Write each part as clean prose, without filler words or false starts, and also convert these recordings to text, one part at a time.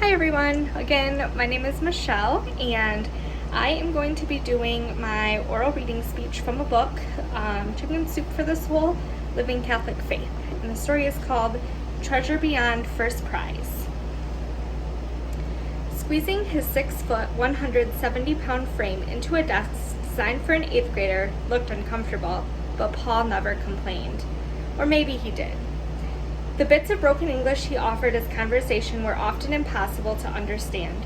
Hi everyone, again my name is Michelle and I am going to be doing my oral reading speech from a book, Chicken Soup for the Soul, Living Catholic Faith, and the story is called Treasure Beyond First Prize. Squeezing his 6-foot, 170-pound frame into a desk designed for an 8th grader looked uncomfortable, but Paul never complained. Or maybe he did. The bits of broken English he offered as conversation were often impossible to understand.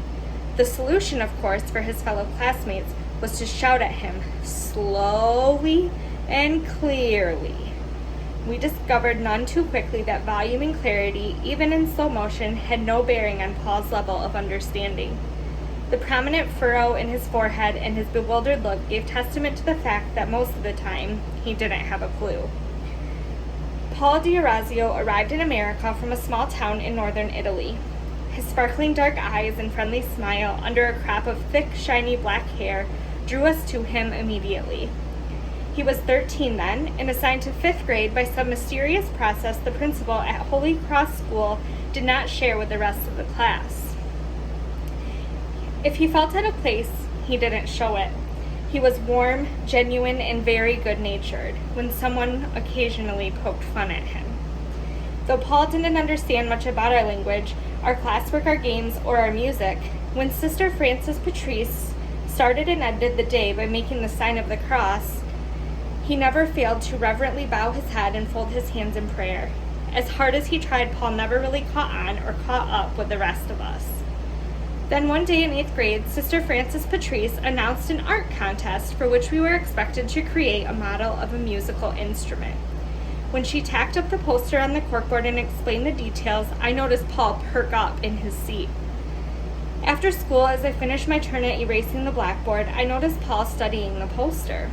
The solution, of course, for his fellow classmates was to shout at him slowly and clearly. We discovered none too quickly that volume and clarity, even in slow motion, had no bearing on Paul's level of understanding. The prominent furrow in his forehead and his bewildered look gave testament to the fact that most of the time he didn't have a clue. Paul D'Orazio arrived in America from a small town in northern Italy. His sparkling dark eyes and friendly smile under a crop of thick, shiny black hair drew us to him immediately. He was 13 then, and assigned to 5th grade by some mysterious process the principal at Holy Cross School did not share with the rest of the class. If he felt out of place, he didn't show it. He was warm, genuine, and very good-natured when someone occasionally poked fun at him. Though Paul didn't understand much about our language, our classwork, our games, or our music, when Sister Frances Patrice started and ended the day by making the sign of the cross, he never failed to reverently bow his head and fold his hands in prayer. As hard as he tried, Paul never really caught on or caught up with the rest of us. Then one day in 8th grade, Sister Frances Patrice announced an art contest for which we were expected to create a model of a musical instrument. When she tacked up the poster on the corkboard and explained the details, I noticed Paul perk up in his seat. After school, as I finished my turn at erasing the blackboard, I noticed Paul studying the poster.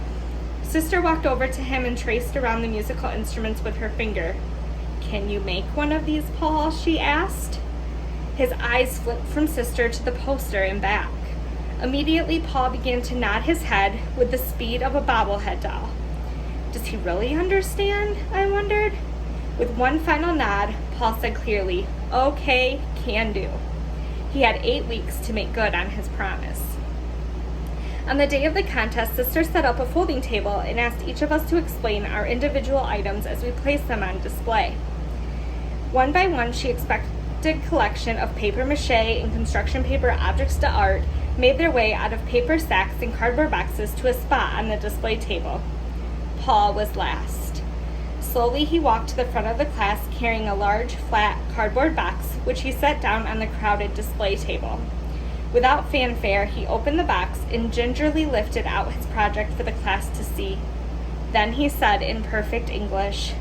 Sister walked over to him and traced around the musical instruments with her finger. "Can you make one of these, Paul?" she asked. His eyes flipped from Sister to the poster and back. Immediately, Paul began to nod his head with the speed of a bobblehead doll. Does he really understand? I wondered. With one final nod, Paul said clearly, "Okay, can do." He had 8 weeks to make good on his promise. On the day of the contest, Sister set up a folding table and asked each of us to explain our individual items as we placed them on display. One by one, she expected collection of paper mache and construction paper objects d'art made their way out of paper sacks and cardboard boxes to a spot on the display table. Paul was last. Slowly he walked to the front of the class carrying a large, flat cardboard box, which he set down on the crowded display table. Without fanfare, he opened the box and gingerly lifted out his project for the class to see. Then he said in perfect English,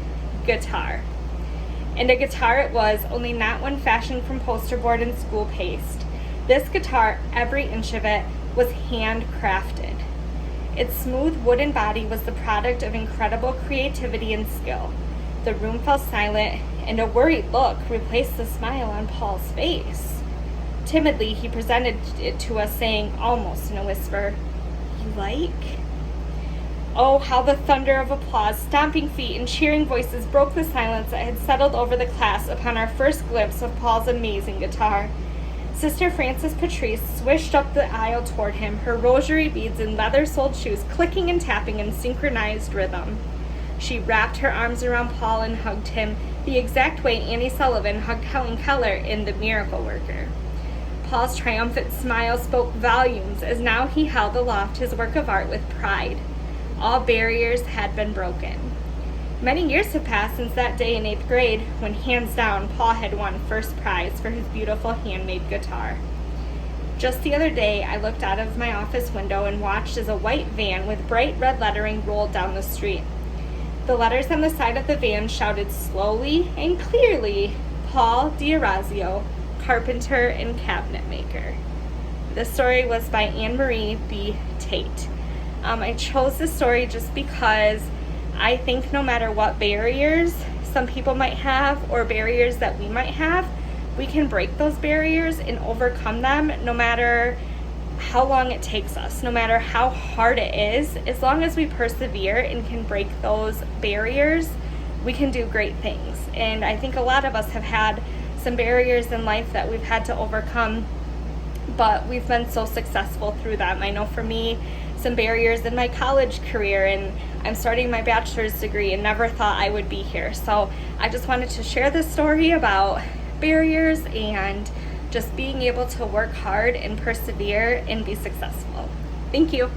"Guitar." And a guitar it was, only not one fashioned from poster board and school paste. This guitar, every inch of it, was handcrafted. Its smooth wooden body was the product of incredible creativity and skill. The room fell silent, and a worried look replaced the smile on Paul's face. Timidly, he presented it to us, saying, almost in a whisper, "You like?" Oh, how the thunder of applause, stomping feet, and cheering voices broke the silence that had settled over the class upon our first glimpse of Paul's amazing guitar. Sister Frances Patrice swished up the aisle toward him, her rosary beads and leather-soled shoes clicking and tapping in synchronized rhythm. She wrapped her arms around Paul and hugged him, the exact way Annie Sullivan hugged Helen Keller in The Miracle Worker. Paul's triumphant smile spoke volumes as now he held aloft his work of art with pride. All barriers had been broken. Many years have passed since that day in 8th grade when, hands down, Paul had won first prize for his beautiful handmade guitar. Just the other day, I looked out of my office window and watched as a white van with bright red lettering rolled down the street. The letters on the side of the van shouted slowly and clearly, "Paul D'Orazio, Carpenter and Cabinet Maker." The story was by Anne Marie B. Tate. I chose this story just because I think no matter what barriers some people might have or barriers that we might have, we can break those barriers and overcome them no matter how long it takes us, no matter how hard it is. As long as we persevere and can break those barriers, we can do great things. And I think a lot of us have had some barriers in life that we've had to overcome, but we've been so successful through them. I know for me, some barriers in my college career, and I'm starting my bachelor's degree and never thought I would be here. So I just wanted to share this story about barriers and just being able to work hard and persevere and be successful. Thank you.